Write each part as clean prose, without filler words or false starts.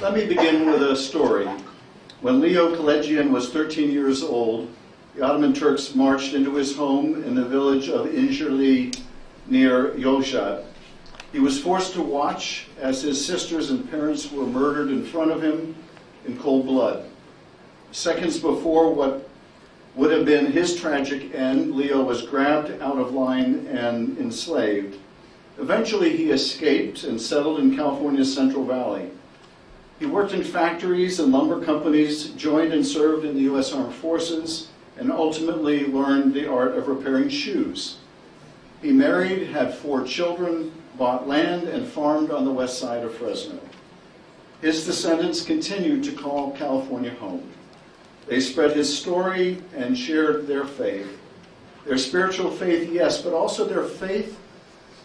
Let me begin with a story. When Leo Kolegian was 13 years old, the Ottoman Turks marched into his home in the village of Injirli near Yozgat. He was forced to watch as his sisters and parents were murdered in front of him in cold blood. Seconds before what would have been his tragic end, Leo was grabbed out of line and enslaved. Eventually, he escaped and settled in California's Central Valley. He worked in factories and lumber companies, joined and served in the U.S. Armed Forces, and ultimately learned the art of repairing shoes. He married, had 4 children, bought land, and farmed on the west side of Fresno. His descendants continued to call California home. They spread his story and shared their faith. Their spiritual faith, yes, but also their faith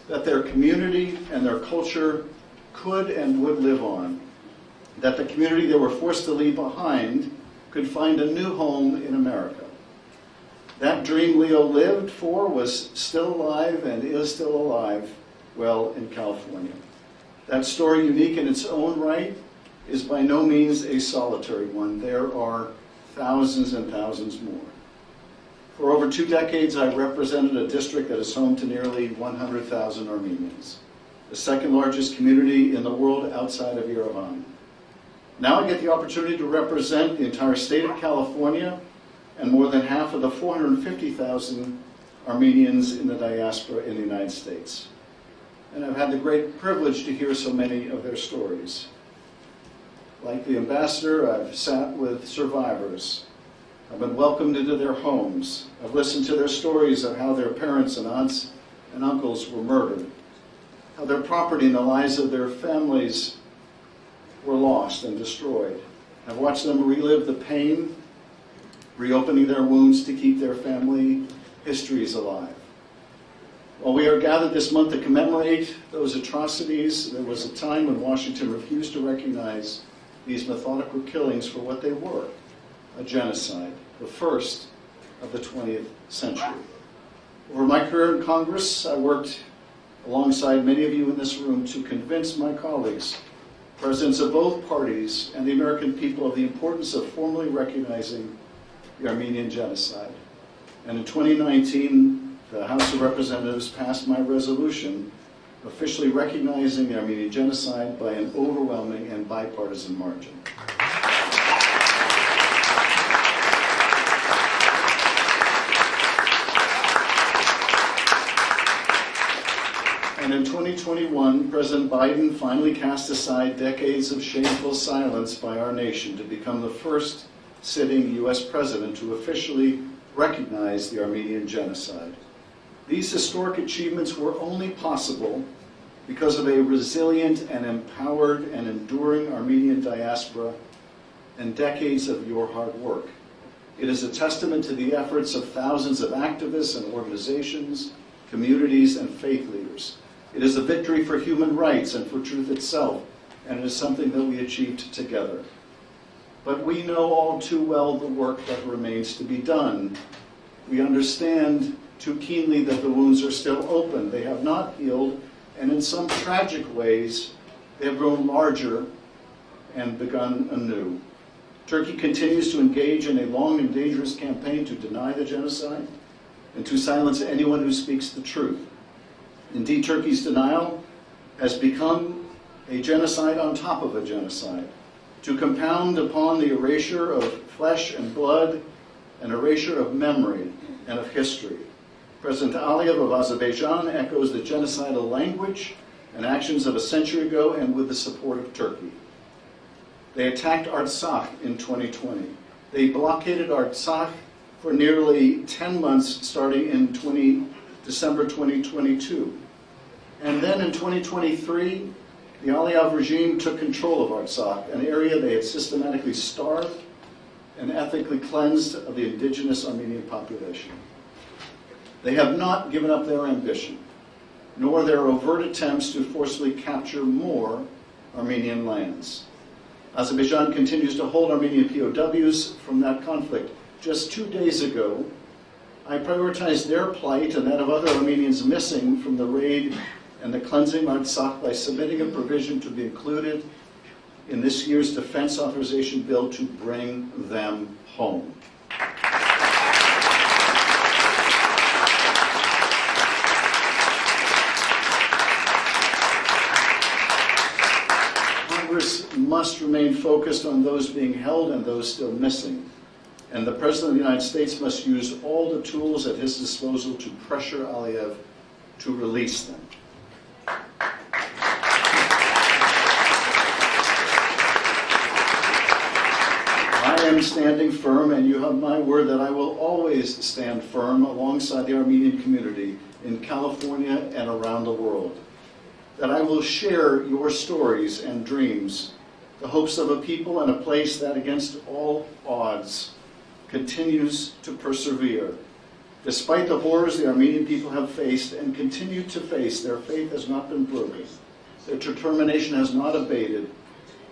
that their community and their culture could and would live on, that the community they were forced to leave behind could find a new home in America. That dream Leo lived for was still alive and is still alive, well, in California. That story, unique in its own right, is by no means a solitary one. There are thousands and thousands more. For over 2 decades, I've represented a district that is home to nearly 100,000 Armenians, the second largest community in the world outside of Yerevan. Now I get the opportunity to represent the entire state of California and more than half of the 450,000 Armenians in the diaspora in the United States. And I've had the great privilege to hear so many of their stories. Like the ambassador, I've sat with survivors. I've been welcomed into their homes. I've listened to their stories of how their parents and aunts and uncles were murdered, how their property and the lives of their families were lost and destroyed. I've watched them relive the pain, reopening their wounds to keep their family histories alive. While we are gathered this month to commemorate those atrocities, there was a time when Washington refused to recognize these methodical killings for what they were, a genocide, the first of the 20th century. Over my career in Congress, I worked alongside many of you in this room to convince my colleagues, presidents of both parties, and the American people of the importance of formally recognizing the Armenian Genocide. And in 2019, the House of Representatives passed my resolution officially recognizing the Armenian Genocide by an overwhelming and bipartisan margin. And in 2021, President Biden finally cast aside decades of shameful silence by our nation to become the first sitting U.S. president to officially recognize the Armenian Genocide. These historic achievements were only possible because of a resilient and empowered and enduring Armenian diaspora and decades of your hard work. It is a testament to the efforts of thousands of activists and organizations, communities, and faith leaders. It is a victory for human rights and for truth itself, and it is something that we achieved together. But we know all too well the work that remains to be done. We understand too keenly that the wounds are still open. They have not healed, and in some tragic ways, they have grown larger and begun anew. Turkey continues to engage in a long and dangerous campaign to deny the genocide and to silence anyone who speaks the truth. Indeed, Turkey's denial has become a genocide on top of a genocide, to compound upon the erasure of flesh and blood, an erasure of memory and of history. President Aliyev of Azerbaijan echoes the genocidal language and actions of a century ago, and with the support of Turkey. They attacked Artsakh in 2020. They blockaded Artsakh for nearly 10 months starting in December 2022. And then in 2023, the Aliyev regime took control of Artsakh, an area they had systematically starved and ethnically cleansed of the indigenous Armenian population. They have not given up their ambition, nor their overt attempts to forcibly capture more Armenian lands. Azerbaijan continues to hold Armenian POWs from that conflict. Just 2 days ago, I prioritized their plight and that of other Armenians missing from the raid and the cleansing of Artsakh by submitting a provision to be included in this year's defense authorization bill to bring them home. Congress must remain focused on those being held and those still missing. And the President of the United States must use all the tools at his disposal to pressure Aliyev to release them. I am standing firm, and you have my word that I will always stand firm alongside the Armenian community in California and around the world. That I will share your stories and dreams, the hopes of a people and a place that, against all odds, continues to persevere. Despite the horrors the Armenian people have faced and continue to face, their faith has not been broken. Their determination has not abated,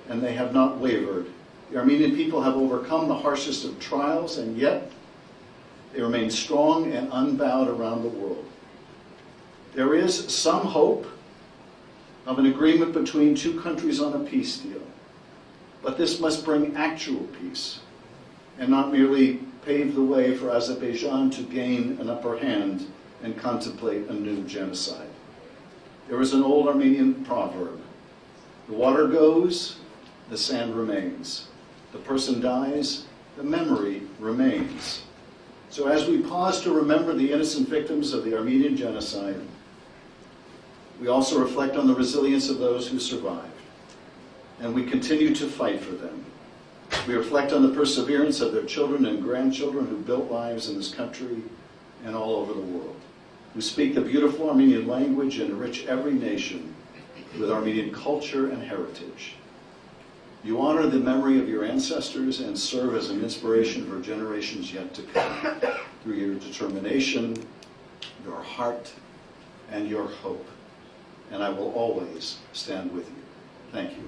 and they have not wavered. The Armenian people have overcome the harshest of trials, and yet they remain strong and unbowed around the world. There is some hope of an agreement between two countries on a peace deal, but this must bring actual peace and not merely pave the way for Azerbaijan to gain an upper hand and contemplate a new genocide. There is an old Armenian proverb: the water goes, the sand remains. The person dies, the memory remains. So as we pause to remember the innocent victims of the Armenian Genocide, we also reflect on the resilience of those who survived, and we continue to fight for them. We reflect on the perseverance of their children and grandchildren who built lives in this country and all over the world, who speak the beautiful Armenian language and enrich every nation with Armenian culture and heritage. You honor the memory of your ancestors and serve as an inspiration for generations yet to come through your determination, your heart, and your hope. And I will always stand with you. Thank you.